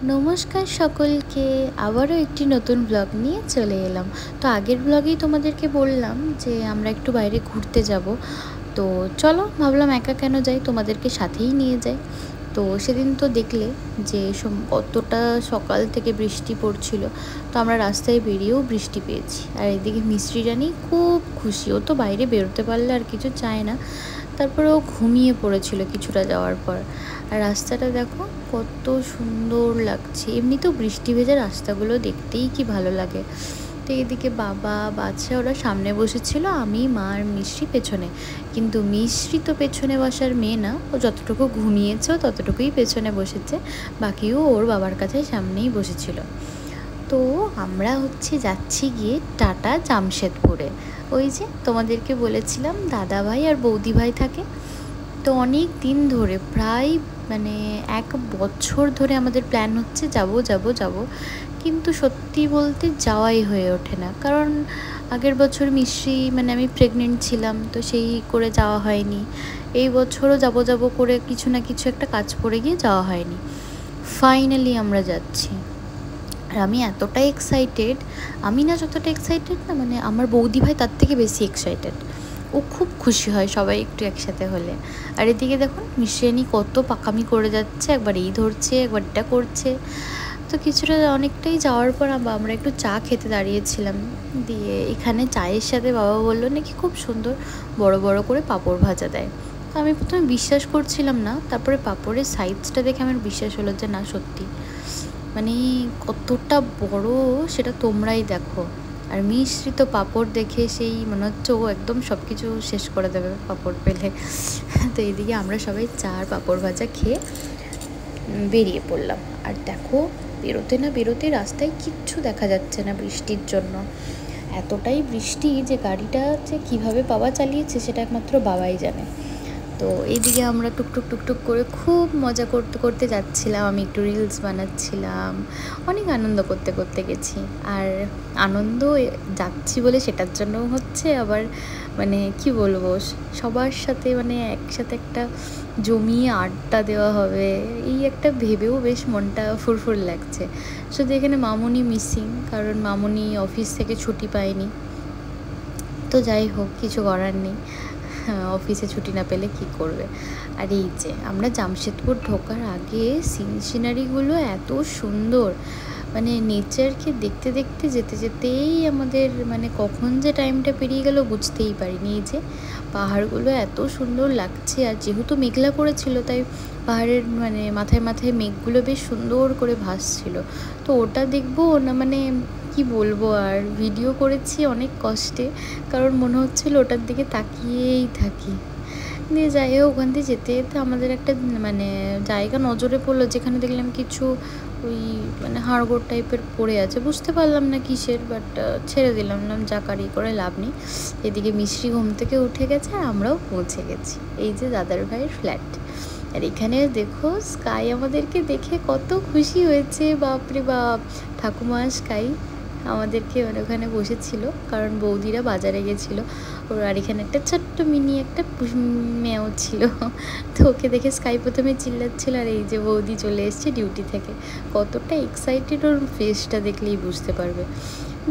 নমস্কার সকলকে, আবারও একটি নতুন ব্লগ নিয়ে চলে এলাম। তো আগের ব্লগেই তোমাদেরকে বললাম যে আমরা একটু বাইরে ঘুরতে যাব। তো চলো, ভাবলাম একা কেন যাই, তোমাদেরকে সাথেই নিয়ে যাই। তো সেদিন তো দেখলে যে কতটা সকাল থেকে বৃষ্টি পড়ছিল। তো আমরা রাস্তায় বেরিয়েও বৃষ্টি পেয়েছি। আর এদিকে মিষ্টি রানী খুব খুশি, ও তো বাইরে বেরোতে পারলে আর কিছু চায় না। তারপরে ও ঘুমিয়ে পড়েছিল কিছুটা যাওয়ার পর। আর রাস্তাটা দেখো কত সুন্দর লাগছে। এমনিতেও বৃষ্টি ভেজা রাস্তাগুলো দেখতেই কি ভালো লাগে। তো এদিকে বাবা, বাচ্চা ওরা সামনে বসেছিল, আমি, মা আর মিশ্রি পেছনে। কিন্তু মিশ্রি তো পেছনে বসার মেয়ে না, ও যতটুকু ঘুমিয়েছে ও ততটুকুই পেছনে বসেছে, বাকিও ওর বাবার কাছে সামনেই বসেছিল। তো আমরা যাচ্ছি গিয়ে টাটা জামশেদপুরে। ওই যে তোমাদেরকে বলেছিলাম দাদা ভাই আর বৌদি ভাই থাকে। তো অনেক দিন ধরে, প্রায় 1 বছর ধরে আমাদের প্ল্যান হচ্ছে যাব যাব যাব, কিন্তু সত্যি বলতে যাওয়াই হয়ে ওঠে না। কারণ আগের বছর মিশ্রি আমি প্রেগনেন্ট ছিলাম, তো সেই করে যাওয়া হয়নি। এই বছরও যাব যাব করে কিছু না কিছু একটা কাজ পড়ে গিয়ে যাওয়া হয়নি। ফাইনালি আমরা যাচ্ছি। আর আমি এতটাই এক্সাইটেড, আমি না যতটা এক্সাইটেড না, আমার বৌদি ভাই তার থেকে বেশি এক্সাইটেড। ও খুব খুশি হয় সবাই একটু একসাথে হলে। আর এদিকে দেখুন মিশ্রানি কত পাকামি করে যাচ্ছে, একবার এই ধরছে একবার এটা করছে। তো কিছুটা অনেকটাই যাওয়ার পর আমরা একটু চা খেতে দাঁড়িয়েছিলাম। দিয়ে এখানে চায়ের সাথে বাবা বললো নাকি খুব সুন্দর বড় বড় করে পাঁপড় ভাজা দেয়। তো আমি প্রথমে বিশ্বাস করছিলাম না, তারপরে পাঁপড়ের সাইজটা দেখে আমার বিশ্বাস হলো যে না, সত্যি কতটা বড় সেটা তোমরাই দেখো। আর মিশ্রিত পাঁপড় দেখে সেই মনে হচ্ছে ও একদম সব কিছু শেষ করে দেবে পাঁপড় পেলে। তো এদিকে আমরা সবাই চা আর পাঁপড় ভাজা খেয়ে বেরিয়ে পড়লাম। আর দেখো, বেরোতে না বেরোতে রাস্তায় কিচ্ছু দেখা যাচ্ছে না বৃষ্টির জন্য। এতটাই বৃষ্টি যে গাড়িটা যে কীভাবে বাবা চালিয়েছে সেটা একমাত্র বাবাই জানে। তো এইদিকে আমরা টুকটুক টুকটুক করে খুব মজা করতে করতে যাচ্ছিলাম। আমি একটু রিলস বানাচ্ছিলাম, অনেক আনন্দ করতে করতে গেছি। আর আনন্দ যাচ্ছি বলে সেটার জন্যও হচ্ছে, আবার কি বলবো, সবার সাথে একসাথে একটা জমিয়ে আড্ডা দেওয়া হবে, এই একটা ভেবেও বেশ মনটা ফুরফুর লাগছে। শুধু এখানে মামুনি মিসিং, কারণ মামুনি অফিস থেকে ছুটি পায়নি। তো যাই হোক, কিছু করার নেই, অফিসে ছুটি না পেলে কি করবে। আর এই যে আমরা জামশেদপুর ঢোকার আগে সিনারিগুলো এত সুন্দর, নেচারকে দেখতে দেখতে যেতে যেতেই আমাদের কখন যে টাইমটা পেরিয়ে গেল বুঝতেই পারিনি। এই যে পাহাড়গুলো এত সুন্দর লাগছে, আর যেহেতু মেঘলা করেছিল তাই পাহাড়ের মাথায় মাথায় মেঘগুলো বেশ সুন্দর করে ভাসছিল। তো ওটা দেখবো না, কি বলবো, আর ভিডিও করেছি অনেক কষ্টে, কারণ মনে হচ্ছিল ওটার দিকে তাকিয়েই থাকি। দিয়ে যাই হোক, ওখান থেকে যেতে যেতে আমাদের একটা জায়গা নজরে পড়লো, যেখানে দেখলাম কিছু ওই হাড়গোড় টাইপের পড়ে আছে, বুঝতে পারলাম না কিসের, বাট ছেড়ে দিলাম, জাকারি করে লাভ নেই। এদিকে মিষ্টি ঘুম থেকে উঠে গেছে আর আমরাও পৌঁছে গেছি। এই যে দাদার ভাইয়ের ফ্ল্যাট। আর এখানে দেখো স্কাই আমাদেরকে দেখে কত খুশি হয়েছে, বাপরে বাপ। ঠাকুমা স্কাই আমাদেরকে ওখানে বসেছিল, কারণ বৌদিরা বাজারে গেছিলো ওর। আর এখানে একটা ছোট্ট মিনি একটা মেয়েও ছিল। তো ওকে দেখে স্কাই প্রথমে চিল্লাচ্ছিল, আর এই যে বৌদি চলে এসছে ডিউটি থেকে। কতটা এক্সাইটেড ওর ফেসটা দেখলেই বুঝতে পারবে।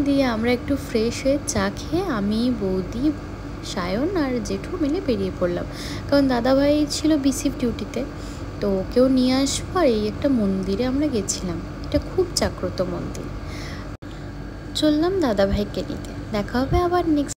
দিয়ে আমরা একটু ফ্রেশ হয়ে চা খেয়ে আমি, বৌদি, সায়ন আর জেঠু মিলে বেরিয়ে পড়লাম, কারণ দাদাভাই ছিল বিসিফ ডিউটিতে। তো ওকেও নিয়ে আসবো। আর এই একটা মন্দিরে আমরা গেছিলাম, এটা খুব জাগ্রত মন্দির। চললাম দাদাভাইকে নিতে। দেখা হবে আবার নেক্সট